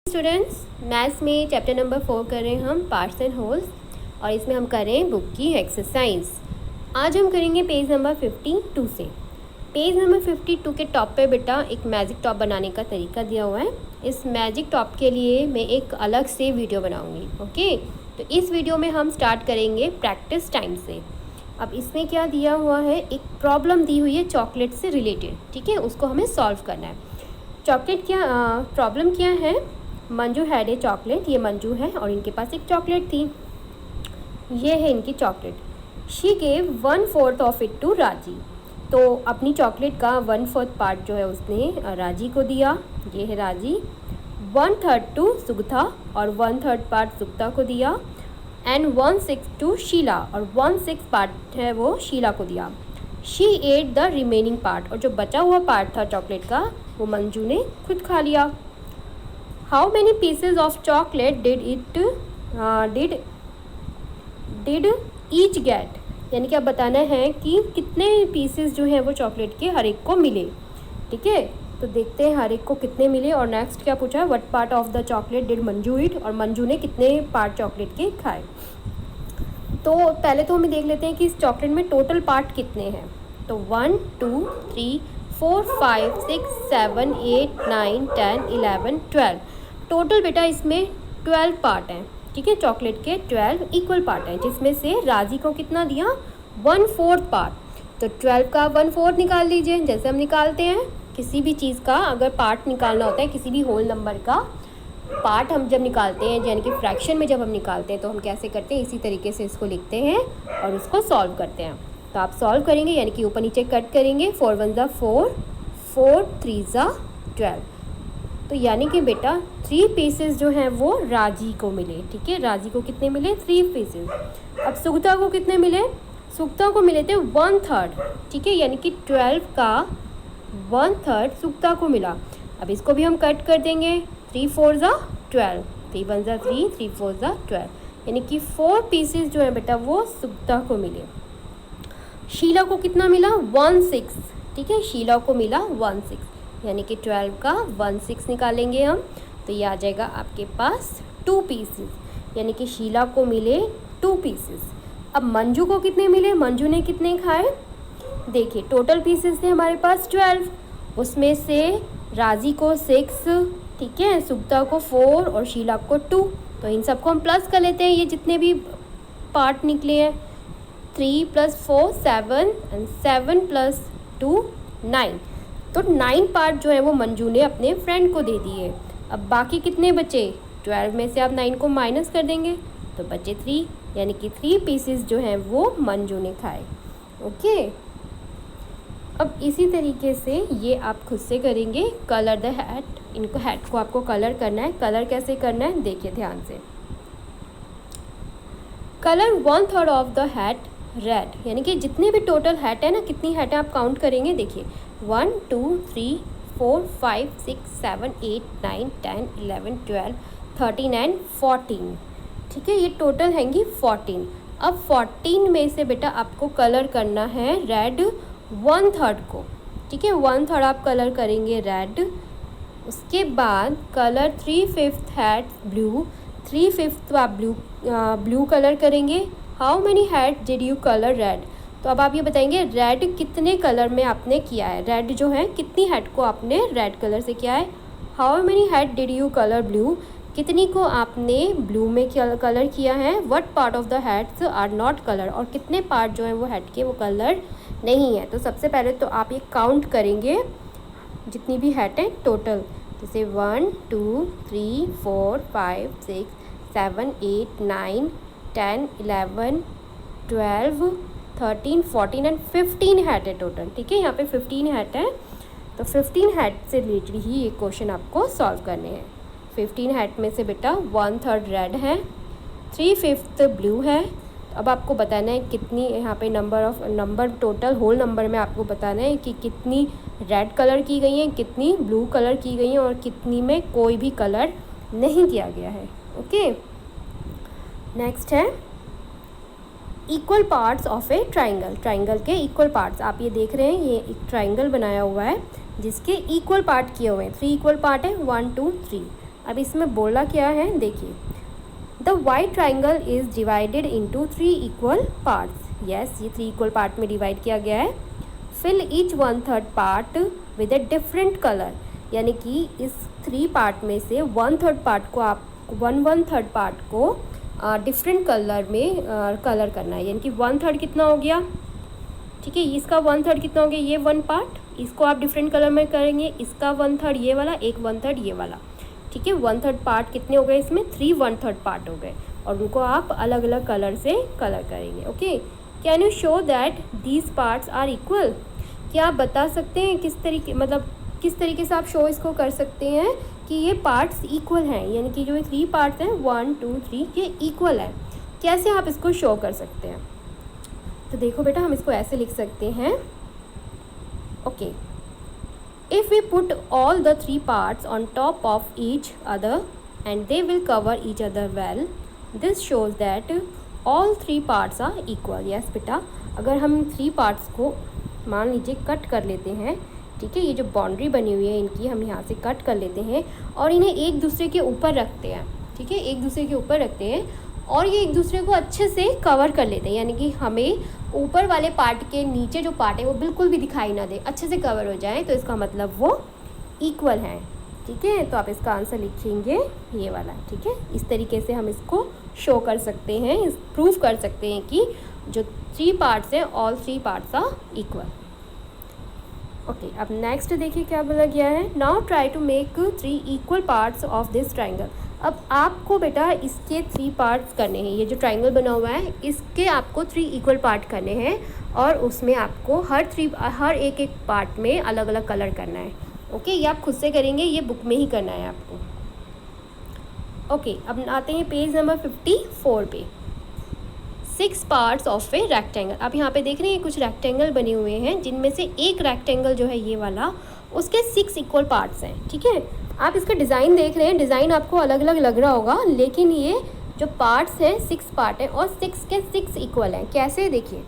Students, maths में chapter number 4 कर रहे हैं हम पार्ट्स एंड होल्स और इसमें हम कर रहे हैं बुक की एक्सरसाइज। आज हम करेंगे पेज नंबर 52 से। पेज नंबर 52 के टॉप पे बेटा एक मैजिक टॉप बनाने का तरीका दिया हुआ है। इस मैजिक टॉप के लिए मैं एक अलग से वीडियो बनाऊंगी। ओके, तो इस वीडियो में हम स्टार्ट करेंगे प्रैक्टिस टाइम से। अब इसमें क्या दिया हुआ है, एक प्रॉब्लम दी हुई है चॉकलेट से रिलेटेड। ठीक है, उसको हमें सॉल्व करना है। चॉकलेट क्या प्रॉब्लम क्या है, मंजू हैड ए चॉकलेट, ये मंजू है और इनके पास एक चॉकलेट थी। ये है इनकी chocolate. She gave 1/4 of it to Raji. तो अपनी चॉकलेट का 1/4 पार्ट जो है उसने राजी को दिया। ये है राजी। 1/3 टू सुगथा और 1/3 पार्ट सुगथा को दिया। एंड 1/6 टू शीला और 1/6 पार्ट है वो शीला को दिया। She at the remaining part, और जो बचा हुआ पार्ट था चॉकलेट का वो मंजू ने खुद खा लिया। How many pieces of chocolate did each get, यानी कि अब बताना है कि कितने पीसेस जो हैं वो चॉकलेट के हर एक को मिले। ठीक है, तो देखते हैं हर एक को कितने मिले। और नेक्स्ट क्या पूछा है, what part of the chocolate did Manju eat, और मंजू ने कितने पार्ट चॉकलेट के खाए। तो पहले तो हम देख लेते हैं कि इस चॉकलेट में टोटल पार्ट कितने हैं। तो 1 2 3 4 5 6 7 8 9 10 11 12 टोटल बेटा इसमें 12 पार्ट हैं। ठीक है, चॉकलेट के 12 इक्वल पार्ट हैं, जिसमें से राजी को कितना दिया, 1/4 पार्ट। तो 12 का 1/4 निकाल लीजिए, जैसे हम निकालते हैं किसी भी चीज़ का अगर पार्ट निकालना होता है, किसी भी होल नंबर का पार्ट हम जब निकालते हैं, यानी कि फ्रैक्शन में जब हम निकालते हैं तो हम कैसे करते हैं, इसी तरीके से इसको लिखते हैं और उसको सॉल्व करते हैं। तो आप सॉल्व करेंगे, यानी कि ऊपर नीचे कट करेंगे। 4 1 ज़ा 4, 4 3 ज़ा 12। तो यानी कि बेटा 3 पीसेस जो हैं वो राजी को मिले। ठीक है, राजी को कितने मिले, 3 पीसेस। अब सुगता को कितने मिले, सुगता को मिले थे 1/3। ठीक है, यानी कि 12 का 1/3 सुगता को मिला। अब इसको भी हम कट कर देंगे। 3 4 ज़ा 12, 3 1 ज़ा 3, 3 4 ज़ा 12, यानी कि 4 पीसेस जो हैं बेटा वो सुगता को मिले। शीला को कितना मिला, 1/6। ठीक है, शीला को मिला 1/6, यानी कि 12 का 1/6 निकालेंगे हम, तो ये आ जाएगा आपके पास 2 पीसेस, यानी कि शीला को मिले 2 पीसेस। अब मंजू को कितने मिले, मंजू ने कितने खाए, देखिए टोटल पीसेस थे हमारे पास 12, उसमें से राजी को 6, ठीक है, सुगता को 4 और शीला को 2। तो इन सबको हम प्लस कर लेते हैं, ये जितने भी पार्ट निकले हैं। 3 + 4 7 एंड 7 + 2 9। तो 9 पार्ट जो है वो मंजू ने अपने फ्रेंड को दे दिए। अब बाकी कितने बचे, 12 में से आप 9 को माइनस कर देंगे तो बचे 3, यानी कि 3 पीसेस जो हैं वो मंजू ने खाए। ओके, अब इसी तरीके से ये आप खुद से करेंगे। कलर द हैट, इनको हैट को आपको कलर करना है। कलर कैसे करना है, देखिए ध्यान से। Colour 1/3 of the hat red, यानी कि जितने भी टोटल हैट है ना, कितनी हैट है आप काउंट करेंगे। देखिए 1 2 3 4 5 6 7 8 9 10 11 12 13 एंड 14। ठीक है, ये टोटल हैंगी 14। अब 14 में से बेटा आपको कलर करना है रेड 1/3 को। ठीक है, 1/3 आप कलर करेंगे रेड। उसके बाद कलर 3/5 हैट ब्लू, 3/5 आप ब्लू कलर करेंगे। How many hat did you colour red, तो अब आप ये बताएंगे रेड कितने कलर में आपने किया है, रेड जो है कितनी हैट को आपने रेड कलर से किया है। How many hat did you colour blue, कितनी को आपने ब्लू में कलर किया है। What part of the hats are not colour, और कितने पार्ट जो हैं वो हैट के वो कलर नहीं है। तो सबसे पहले तो आप ये काउंट करेंगे जितनी भी हैट है टोटल, जैसे 1 2 3 4 5 6 7 8 9 10 11 12 13 14 एंड 15 हैट है टोटल। ठीक है, यहाँ पे 15 हैट है। तो 15 हैट से रिलेटेड ही ये क्वेश्चन आपको सॉल्व करने हैं। 15 हैट में से बेटा 1/3 रेड है, 3/5 ब्लू है। अब आपको बताना है कितनी यहाँ पे नंबर टोटल होल नंबर में आपको बताना है कि कितनी रेड कलर की गई हैं, कितनी ब्लू कलर की गई हैं और कितनी में कोई भी कलर नहीं किया गया है। ओके, नेक्स्ट है equal parts of A triangle. Triangle के इक्वल पार्ट्स आप ये देख रहे हैं, ये एक ट्राइंगल बनाया हुआ है जिसके इक्वल पार्ट किए हुए हैं। 3 इक्वल पार्ट है, 1 2 3। अब इसमें बोला क्या है देखिए, the white triangle is divided into 3 equal parts. Yes, ये 3 इक्वल पार्ट में डिवाइड किया गया है। Fill each 1/3 part with a different colour, यानी कि इस 3 पार्ट में से 1/3 पार्ट को आप 1/3 पार्ट को डिफरेंट कलर में कलर करना है। यानी कि 1/3 कितना हो गया, ठीक है, इसका 1/3 कितना हो गया, ये 1 पार्ट, इसको आप डिफरेंट कलर में करेंगे, इसका 1/3 ये वाला, एक 1/3 ये वाला, ठीक है। 1/3 पार्ट कितने हो गए इसमें, 3 1/3 पार्ट हो गए, और उनको आप अलग अलग कलर से कलर करेंगे। Okay, can you show that these parts are equal? क्या आप बता सकते हैं किस तरीके, मतलब किस तरीके से आप शो इसको कर सकते हैं कि ये पार्ट्स इक्वल हैं, यानी कि जो ये 3 पार्ट्स हैं 1 2 3 ये इक्वल है। कैसे आप इसको शो कर सकते हैं? तो देखो बेटा, हम इसको ऐसे लिख सकते हैं। Okay, if we put all the 3 parts on top of each other and they will cover each other well, this shows that all 3 parts are equal. Yes बेटा, अगर हम 3 पार्ट्स को मान लीजिए कट कर लेते हैं, ठीक है, ये जो बाउंड्री बनी हुई है इनकी हम यहाँ से कट कर लेते हैं और इन्हें एक दूसरे के ऊपर रखते हैं, ठीक है, एक दूसरे के ऊपर रखते हैं और ये एक दूसरे को अच्छे से कवर कर लेते हैं, यानी कि हमें ऊपर वाले पार्ट के नीचे जो पार्ट है वो बिल्कुल भी दिखाई ना दे, अच्छे से कवर हो जाए, तो इसका मतलब वो इक्वल है, ठीक है। तो आप इसका आंसर लिखेंगे ये वाला, ठीक है। इस तरीके से हम इसको शो कर सकते हैं, प्रूव कर सकते हैं कि जो 3 पार्ट्स हैं all 3 parts are equal. Okay, अब नेक्स्ट देखिए क्या बोला गया है, now try to make 3 equal parts of this triangle. अब आपको बेटा इसके 3 पार्ट्स करने हैं, ये जो ट्राइंगल बना हुआ है इसके आपको 3 इक्वल पार्ट करने हैं और उसमें आपको हर एक पार्ट में अलग अलग कलर करना है। ओके, ये आप खुद से करेंगे, ये बुक में ही करना है आपको। ओके, अब आते हैं पेज नंबर 54 पे। 6 पार्ट्स ऑफ ए रेक्टेंगल। अब यहाँ पे देख रहे हैं कुछ रेक्टेंगल बने हुए हैं जिनमें से एक रेक्टेंगल जो है ये वाला, उसके 6 इक्वल पार्ट्स हैं, ठीक है। आप इसका डिज़ाइन देख रहे हैं, डिज़ाइन आपको अलग अलग लग रहा होगा, लेकिन ये जो पार्ट्स हैं 6 पार्ट हैं और 6 के 6 इक्वल हैं। कैसे, देखिए,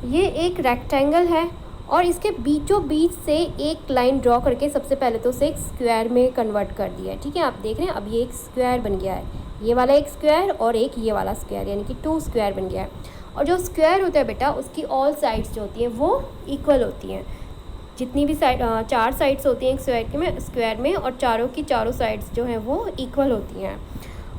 ये एक रेक्टेंगल है और इसके बीचों बीच से एक लाइन ड्रॉ करके सबसे पहले तो उसे एक स्क्वायर में कन्वर्ट कर दिया है, ठीक है। आप देख रहे हैं अब ये एक स्क्वायर बन गया है, ये वाला एक स्क्वायर और एक ये वाला स्क्वायर, यानी कि 2 स्क्वायर बन गया है। और जो स्क्वायर होता है बेटा उसकी ऑल साइड्स जो होती हैं वो इक्वल होती हैं, जितनी भी साइड 4 साइड्स होती हैं एक स्क्वायर में और चारों की चारों साइड्स जो हैं वो इक्वल होती हैं।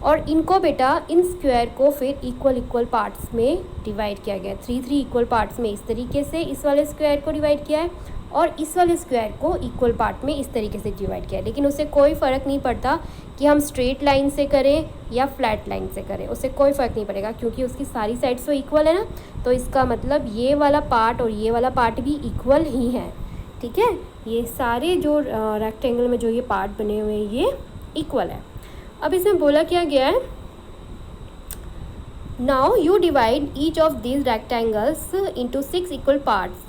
और इनको बेटा इन स्क्वायर को फिर इक्वल पार्ट्स में डिवाइड किया गया है, 3 इक्वल पार्ट्स में इस तरीके से इस वाले स्क्वायर को डिवाइड किया है और इस वाले स्क्वायर को इक्वल पार्ट में इस तरीके से डिवाइड किया है। लेकिन उससे कोई फ़र्क नहीं पड़ता कि हम स्ट्रेट लाइन से करें या फ्लैट लाइन से करें, उससे कोई फ़र्क नहीं पड़ेगा क्योंकि उसकी सारी साइड्स तो इक्वल है ना। तो इसका मतलब ये वाला पार्ट और ये वाला पार्ट भी इक्वल ही है, ठीक है। ये सारे जो रेक्टेंगल में जो ये पार्ट बने हुए हैं ये इक्वल है। अब इसमें बोला क्या गया है, now you divide each of these rectangles into 6 equal parts,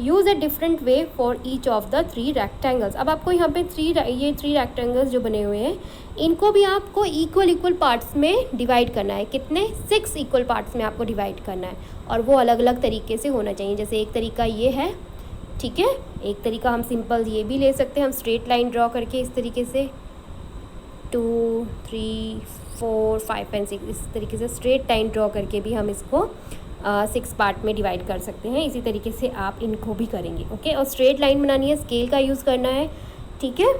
use a different way for each of the 3 rectangles. अब आपको यहाँ पे ये 3 रेक्टेंगल्स जो बने हुए हैं इनको भी आपको इक्वल पार्ट्स में डिवाइड करना है। कितने, 6 इक्वल पार्ट्स में आपको डिवाइड करना है और वो अलग अलग तरीके से होना चाहिए। जैसे एक तरीका ये है, ठीक है, एक तरीका हम सिंपल ये भी ले सकते हैं, हम स्ट्रेट लाइन ड्रॉ करके इस तरीके से 2 3 4 5 एंड 6 इस तरीके से स्ट्रेट लाइन ड्रॉ करके भी हम इसको 6 पार्ट में डिवाइड कर सकते हैं। इसी तरीके से आप इनको भी करेंगे, ओके। और स्ट्रेट लाइन बनानी है, स्केल का यूज़ करना है, ठीक है।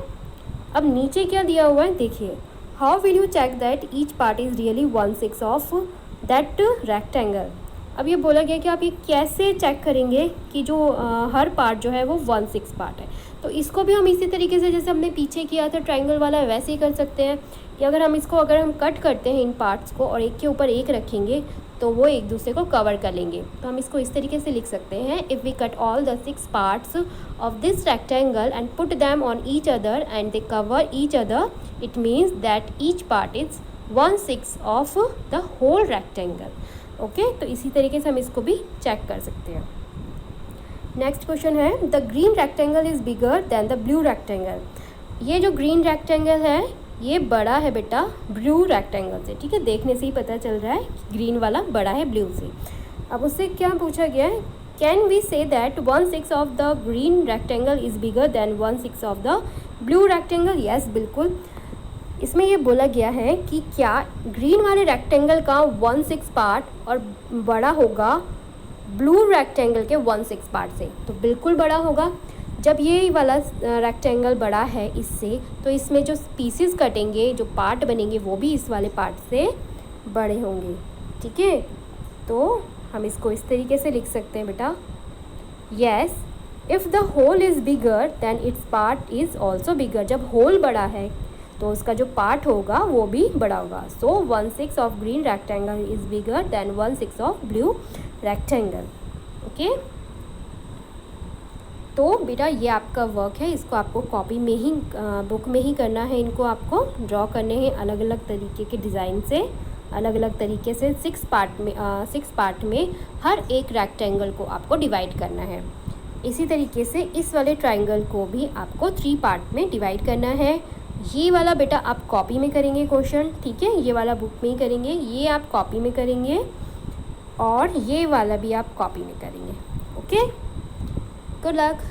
अब नीचे क्या दिया हुआ है देखिए, how will you check that each part is really 1/6 of that rectangle. अब ये बोला गया कि आप ये कैसे चेक करेंगे कि जो हर पार्ट जो है वो 1/6 पार्ट है। तो इसको भी हम इसी तरीके से जैसे हमने पीछे किया था ट्रायंगल वाला वैसे ही कर सकते हैं कि अगर हम कट करते हैं इन पार्ट्स को और एक के ऊपर एक रखेंगे तो वो एक दूसरे को कवर कर लेंगे। तो हम इसको इस तरीके से लिख सकते हैं, if we cut all the 6 parts of this rectangle and put them on each other and they cover each other, it means that each part is 1/6 of the whole rectangle. Okay, तो इसी तरीके से हम इसको भी check कर सकते हैं। नेक्स्ट क्वेश्चन है, the green rectangle is bigger then the blue rectangle. ये जो ग्रीन रेक्टेंगल है ये बड़ा है बेटा ब्लू रेक्टेंगल से, ठीक है, देखने से ही पता चल रहा है कि ग्रीन वाला बड़ा है ब्लू से। अब उससे क्या पूछा गया है, can we say that 1/6 of the green rectangle is bigger than 1/6 of the blue rectangle. Yes, बिल्कुल। इसमें ये बोला गया है कि क्या ग्रीन वाले रेक्टेंगल का 1/6 पार्ट और बड़ा होगा ब्लू रेक्टेंगल के 1/6 पार्ट से। तो बिल्कुल बड़ा होगा। जब ये वाला रेक्टेंगल बड़ा है इससे, तो इसमें जो पीसेस कटेंगे, जो पार्ट बनेंगे, वो भी इस वाले पार्ट से बड़े होंगे। ठीक है, तो हम इसको इस तरीके से लिख सकते हैं बेटा, yes if the whole is bigger than its part is also bigger. जब होल बड़ा है तो उसका जो पार्ट होगा वो भी बड़ा होगा। सो 1/6 of green rectangle is bigger than 1/6 of blue rectangle. Okay, तो बेटा ये आपका वर्क है, इसको आपको कॉपी में ही बुक में ही करना है। इनको आपको ड्रॉ करने हैं अलग अलग तरीके के डिज़ाइन से, अलग अलग तरीके से 6 पार्ट में हर एक रेक्टेंगल को आपको डिवाइड करना है। इसी तरीके से इस वाले ट्राइंगल को भी आपको 3 पार्ट में डिवाइड करना है। ये वाला बेटा आप कॉपी में करेंगे क्वेश्चन, ठीक है, ये वाला बुक में ही करेंगे, ये आप कॉपी में करेंगे और ये वाला भी आप कॉपी में करेंगे। Okay, good luck.